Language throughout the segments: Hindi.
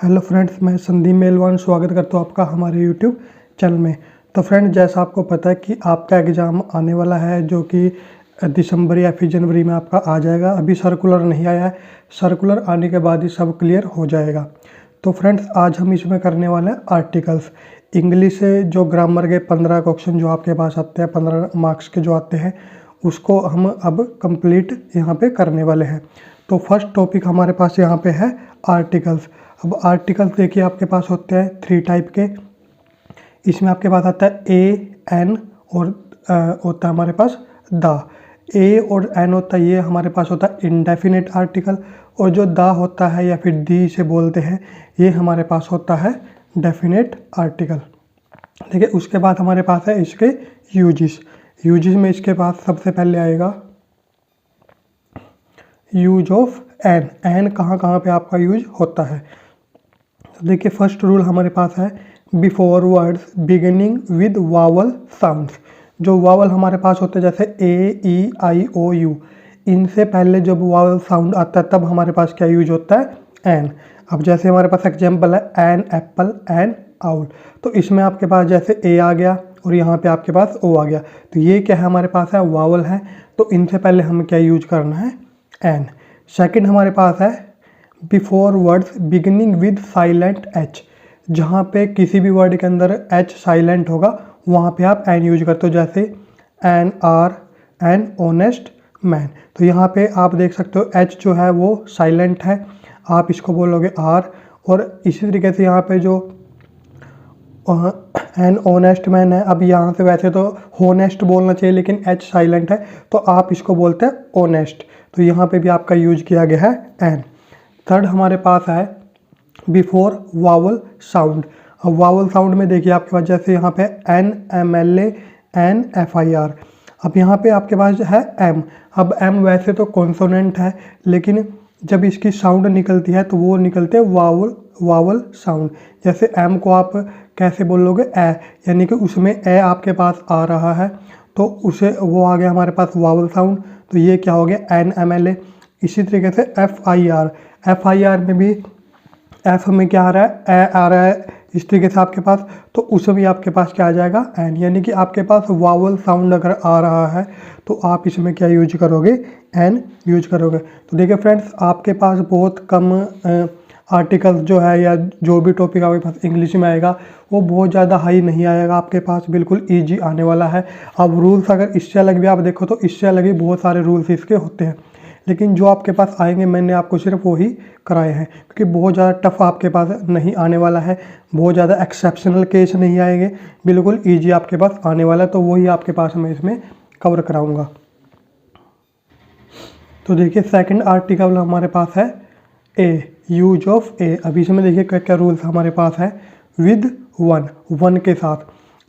हेलो फ्रेंड्स, मैं संदीप मेलवान स्वागत करता हूँ आपका हमारे यूट्यूब चैनल में। तो फ्रेंड्स, जैसा आपको पता है कि आपका एग्ज़ाम आने वाला है जो कि दिसंबर या फिर जनवरी में आपका आ जाएगा। अभी सर्कुलर नहीं आया है, सर्कुलर आने के बाद ही सब क्लियर हो जाएगा। तो फ्रेंड्स, आज हम इसमें करने वाले हैं आर्टिकल्स। इंग्लिश से जो ग्रामर के 15 क्वेश्चन जो आपके पास आते हैं, 15 मार्क्स के जो आते हैं, उसको हम अब कंप्लीट यहाँ पे करने वाले हैं। तो फर्स्ट टॉपिक हमारे पास यहाँ पे है आर्टिकल्स। अब आर्टिकल्स देखिए आपके पास होते हैं 3 टाइप के। इसमें आपके पास आता है ए, एन और होता है हमारे पास द। ए और एन होता है, ये हमारे पास होता है इंडेफिनिट आर्टिकल, और जो द होता है या फिर दी से बोलते हैं, ये हमारे पास होता है डेफिनेट आर्टिकल। ठीक है, उसके बाद हमारे पास है इसके यूजेस। यूजेस में इसके पास सबसे पहले आएगा यूज ऑफ एन। एन कहाँ कहाँ पे आपका यूज होता है। तो देखिए, फर्स्ट रूल हमारे पास है before words beginning with vowel sounds. जो वावल हमारे पास होते हैं जैसे ए, ई, आई, ओ, यू, इनसे पहले जब वावल साउंड आता है तब हमारे पास क्या यूज होता है, एन। अब जैसे हमारे पास एग्जांपल है एन एप्पल, एन आउल, तो इसमें आपके पास जैसे ए आ गया और यहाँ पे आपके पास ओ आ गया, तो ये क्या है हमारे पास है, वावल है, तो इनसे पहले हमें क्या यूज करना है, एन। सेकंड हमारे पास है before words beginning with silent H. जहाँ पे किसी भी वर्ड के अंदर एच साइलेंट होगा वहाँ पे आप एन यूज करते हो, जैसे an R, an honest man. तो यहाँ पे आप देख सकते हो एच जो है वो साइलेंट है, आप इसको बोलोगे आर। और इसी तरीके से यहाँ पे जो एन ऑनेस्ट मैन है, अब यहाँ से वैसे तो होनेस्ट बोलना चाहिए लेकिन एच साइलेंट है, तो आप इसको बोलते हैं ऑनेस्ट। तो यहाँ पे भी आपका यूज किया गया है एन। थर्ड हमारे पास है बिफोर वावल साउंड। अब वावल साउंड में देखिए आपके पास जैसे यहाँ पे an, M L A, an, F I R. अब यहाँ पे आपके पास है एम। अब एम वैसे तो कॉन्सोनेंट है, लेकिन जब इसकी साउंड निकलती है तो वो निकलते हैं वावल साउंड। जैसे एम को आप कैसे बोलोगे, ए, यानी कि उसमें ए आपके पास आ रहा है तो उसे वो आ गया हमारे पास वावल साउंड, तो ये क्या हो गया, एन, एम एल ए। इसी तरीके से F I are, F I are में भी एफ में क्या आ रहा है, ए आ रहा है, इस तरीके से आपके पास, तो उसमें भी आपके पास क्या आ जाएगा, एन। यानी कि आपके पास वावल साउंड अगर आ रहा है तो आप इसमें क्या यूज करोगे, एन यूज करोगे। तो देखिए फ्रेंड्स, आपके पास बहुत कम आर्टिकल्स जो है या जो भी टॉपिक आपके पास इंग्लिश में आएगा वो बहुत ज़्यादा हाई नहीं आएगा, आपके पास बिल्कुल ईजी आने वाला है। अब रूल्स अगर इससे अलग भी आप देखो तो इससे अलग भी बहुत सारे रूल्स इसके होते हैं, लेकिन जो आपके पास आएंगे मैंने आपको सिर्फ वही कराए हैं, क्योंकि बहुत ज़्यादा टफ आपके पास नहीं आने वाला है, बहुत ज़्यादा एक्सेप्शनल केस नहीं आएंगे, बिल्कुल ईजी आपके पास आने वाला है, तो वही आपके पास मैं इसमें कवर कराऊंगा। तो देखिए सेकंड आर्टिकल हमारे पास है ए, यूज ऑफ ए। अभी इसमें देखिए क्या क्या रूल्स हमारे पास है, विद वन, वन के साथ,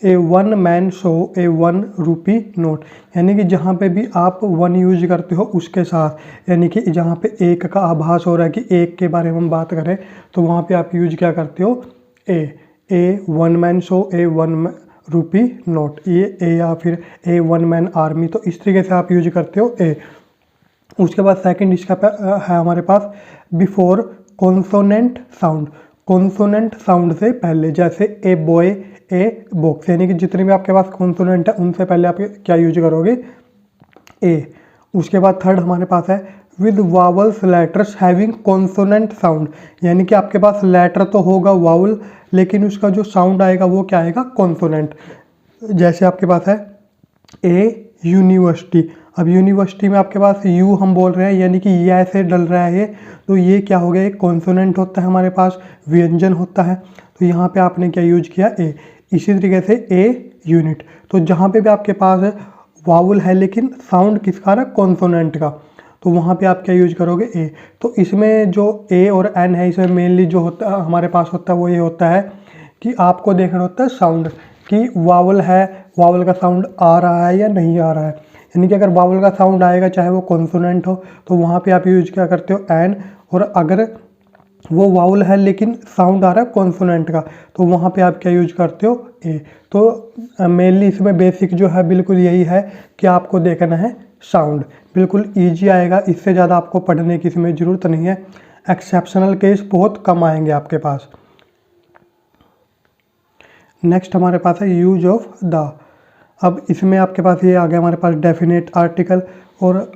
ए वन मैन शो ए 1 रुपी नोट। यानी कि जहाँ पे भी आप वन यूज करते हो उसके साथ, यानी कि जहाँ पे एक का आभास हो रहा है कि एक के बारे में हम बात करें तो वहाँ पे आप यूज क्या करते हो, ए वन मैन शो ए 1 रुपी नोट, ये ए, या फिर ए 1 मैन आर्मी, तो इस तरीके से आप यूज करते हो ए। उसके बाद सेकंड इसका है हमारे पास before consonant sound. Consonant sound से पहले, जैसे ए बॉय, ए बॉक्स, यानी कि जितने भी आपके पास कॉन्सोनेंट है उनसे पहले आप क्या यूज करोगे, ए। उसके बाद थर्ड हमारे पास है with vowels letters having consonant sound. यानी कि आपके पास लेटर तो होगा वावल, लेकिन उसका जो साउंड आएगा वो क्या आएगा, कॉन्सोनेंट। जैसे आपके पास है ए यूनिवर्सिटी। अब यूनिवर्सिटी में आपके पास यू हम बोल रहे हैं, यानी कि ये ऐसे डल रहा है ये, तो ये क्या हो गया, एक कॉन्सोनेंट होता है हमारे पास, व्यंजन होता है, तो यहाँ पे आपने क्या यूज किया, ए। इसी तरीके से ए यूनिट, तो जहाँ पे भी आपके पास वावल है लेकिन साउंड किसका रहा, कॉन्सोनेंट का, तो वहाँ पे आप क्या यूज करोगे, ए। तो इसमें जो ए और एन है, इसमें मेनली जो होता है हमारे पास होता है वो ये होता है कि आपको देखना होता है साउंड, कि वावल है, वावल का साउंड आ रहा है या नहीं आ रहा है। यानी कि अगर वावल का साउंड आएगा चाहे वो कॉन्सोनेंट हो तो वहाँ पे आप यूज क्या करते हो, एन। और अगर वो वावल है लेकिन साउंड आ रहा है कॉन्सोनेंट का तो वहाँ पे आप क्या यूज करते हो, ए। तो मेनली इसमें बेसिक जो है बिल्कुल यही है कि आपको देखना है साउंड, बिल्कुल ईजी आएगा, इससे ज़्यादा आपको पढ़ने की इसमें ज़रूरत नहीं है। एक्सेप्शनल केस बहुत कम आएंगे आपके पास। नेक्स्ट हमारे पास है यूज ऑफ द। अब इसमें आपके पास ये आ गया हमारे पास डेफिनेट आर्टिकल, और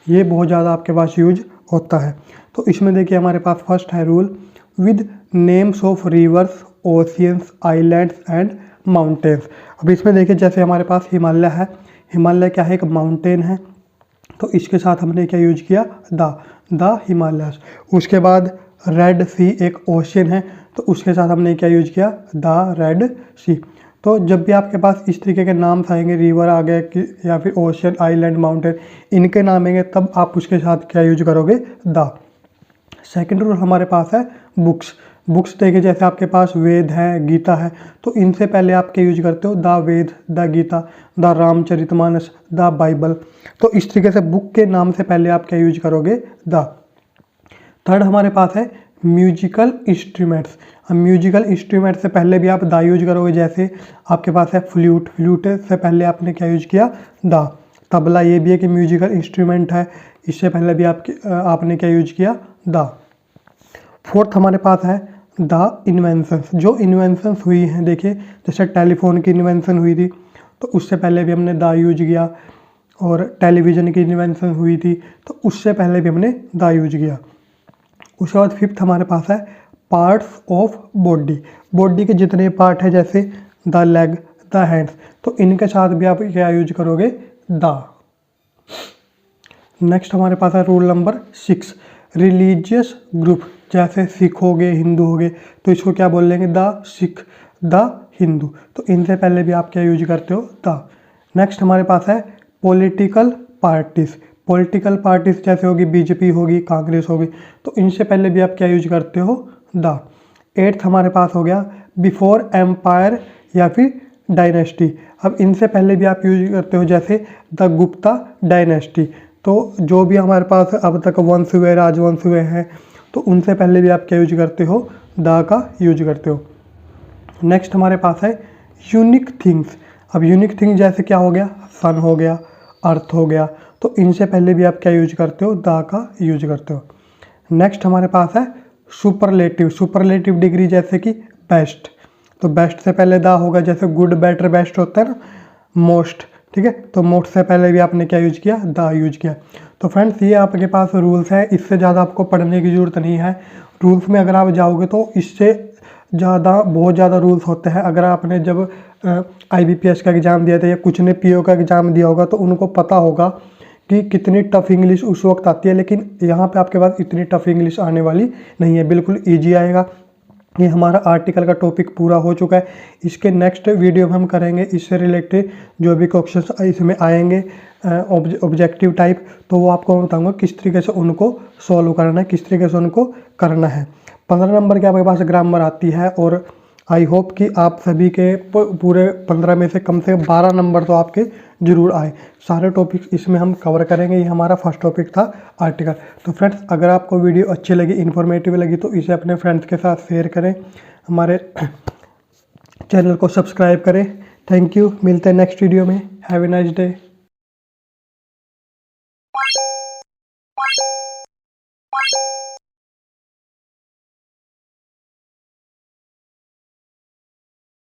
ये बहुत ज़्यादा आपके पास यूज होता है। तो इसमें देखिए हमारे पास फर्स्ट है rule, with names of reverse, oceans, islands and mountains. अब इसमें देखिए जैसे हमारे पास हिमालय है, हिमालय क्या है, एक माउंटेन है, तो इसके साथ हमने क्या यूज किया, द हिमालयस। उसके बाद रेड सी एक ओशियन है, तो उसके साथ हमने क्या यूज किया, द रेड सी। तो जब भी आपके पास इस तरीके के नाम आएंगे, रिवर आ गए या फिर ओशियन, आइलैंड, माउंटेन, इनके नाम आएंगे, तब आप उसके साथ क्या यूज करोगे, द। सेकंड रूल हमारे पास है बुक्स। बुक्स देखिए जैसे आपके पास वेद है, गीता है, तो इनसे पहले आप क्या यूज करते हो, the Veda, the Gita, the Ramcharitmanas, the Bible. तो इस तरीके से बुक के नाम से पहले आप क्या यूज करोगे, द। थर्ड हमारे पास है म्यूजिकल इंस्ट्रूमेंट्स। अब म्यूजिकल इंस्ट्रूमेंट से पहले भी आप द यूज करोगे, जैसे आपके पास है फ्लूट, फ्लूट से पहले आपने क्या यूज किया, द। तबला ये भी है कि म्यूजिकल इंस्ट्रूमेंट है, इससे पहले भी आपने क्या यूज किया, द। फोर्थ हमारे पास है द इन्वेंशंस। जो इन्वेंशंस हुई हैं, देखिए जैसे टेलीफोन की इन्वेंशन हुई थी, तो उससे पहले भी हमने द यूज किया, और टेलीविज़न की इन्वेंशन हुई थी, तो उससे पहले भी हमने द यूज किया। उसके बाद फिफ्थ हमारे पास है पार्ट्स ऑफ बॉडी। बॉडी के जितने पार्ट है, जैसे द लेग, द हैंड्स, तो इनके साथ भी आप क्या यूज करोगे, द। नेक्स्ट हमारे पास है रूल नंबर 6, रिलीजियस ग्रुप। जैसे सिख हो गए, हिंदू हो गए, तो इसको क्या बोल लेंगे, द सिख, द हिंदू। तो इनसे पहले भी आप क्या यूज करते हो, द। नेक्स्ट हमारे पास है पॉलिटिकल पार्टीज। पॉलिटिकल पार्टीज जैसे होगी बीजेपी होगी, कांग्रेस होगी, तो इनसे पहले भी आप क्या यूज करते हो, द। एट्थ हमारे पास हो गया बिफोर एम्पायर या फिर डायनेस्टी। अब इनसे पहले भी आप यूज करते हो, जैसे द गुप्ता डायनेस्टी। तो जो भी हमारे पास अब तक वंश हुए, राजवंश हुए हैं, तो उनसे पहले भी आप क्या यूज करते हो, द का यूज करते हो। नेक्स्ट हमारे पास है यूनिक थिंग्स। अब यूनिक थिंग जैसे क्या हो गया, सन हो गया, अर्थ हो गया, तो इनसे पहले भी आप क्या यूज करते हो, द का यूज करते हो। नेक्स्ट हमारे पास है सुपरलेटिव। सुपरलेटिव डिग्री जैसे कि बेस्ट, तो बेस्ट से पहले द होगा, जैसे गुड, बेटर, बेस्ट होता है ना, मोस्ट, ठीक है, तो मोस्ट से पहले भी आपने क्या यूज किया, द यूज किया। तो फ्रेंड्स ये आपके पास रूल्स है, इससे ज़्यादा आपको पढ़ने की ज़रूरत नहीं है। रूल्स में अगर आप जाओगे तो इससे ज़्यादा बहुत ज़्यादा रूल्स होते हैं। अगर आपने जब IBPS का एग्ज़ाम दिया था या कुछ ने PO का एग्ज़ाम दिया होगा, तो उनको पता होगा कि कितनी टफ़ इंग्लिश उस वक्त आती है, लेकिन यहाँ पे आपके पास इतनी टफ़ इंग्लिश आने वाली नहीं है, बिल्कुल ईजी आएगा। ये हमारा आर्टिकल का टॉपिक पूरा हो चुका है। इसके नेक्स्ट वीडियो में हम करेंगे इससे रिलेटेड जो भी क्वेश्चंस इसमें आएंगे ऑब्जेक्टिव टाइप, तो वो आपको मैं बताऊंगा किस तरीके से उनको सॉल्व करना है, किस तरीके से उनको करना है। 15 नंबर की आपके पास ग्रामर आती है, और आई होप कि आप सभी के पूरे 15 में से कम से 12 नंबर तो आपके जरूर आए। सारे टॉपिक इसमें हम कवर करेंगे। ये हमारा फर्स्ट टॉपिक था आर्टिकल। तो फ्रेंड्स अगर आपको वीडियो अच्छी लगी, इन्फॉर्मेटिव लगी, तो इसे अपने फ्रेंड्स के साथ शेयर करें, हमारे चैनल को सब्सक्राइब करें। थैंक यू, मिलते हैं नेक्स्ट वीडियो में। Have a nice day.